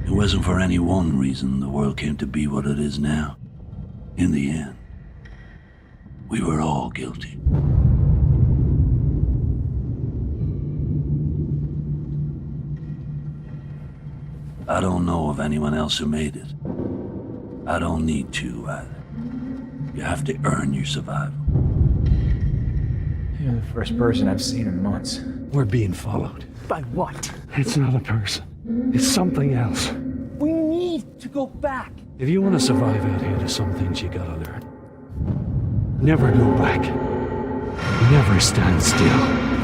It wasn't for any one reason the world came to be what it is now. In the end, we were all guilty. I don't know of anyone else who made it. I don't need to either. You have to earn your survival. You're the first person I've seen in months. We're being followed. By what? It's not a person. It's something else. We need to go back. If you want to survive out here, there's some things you gotta learn. Never go back. Never stand still.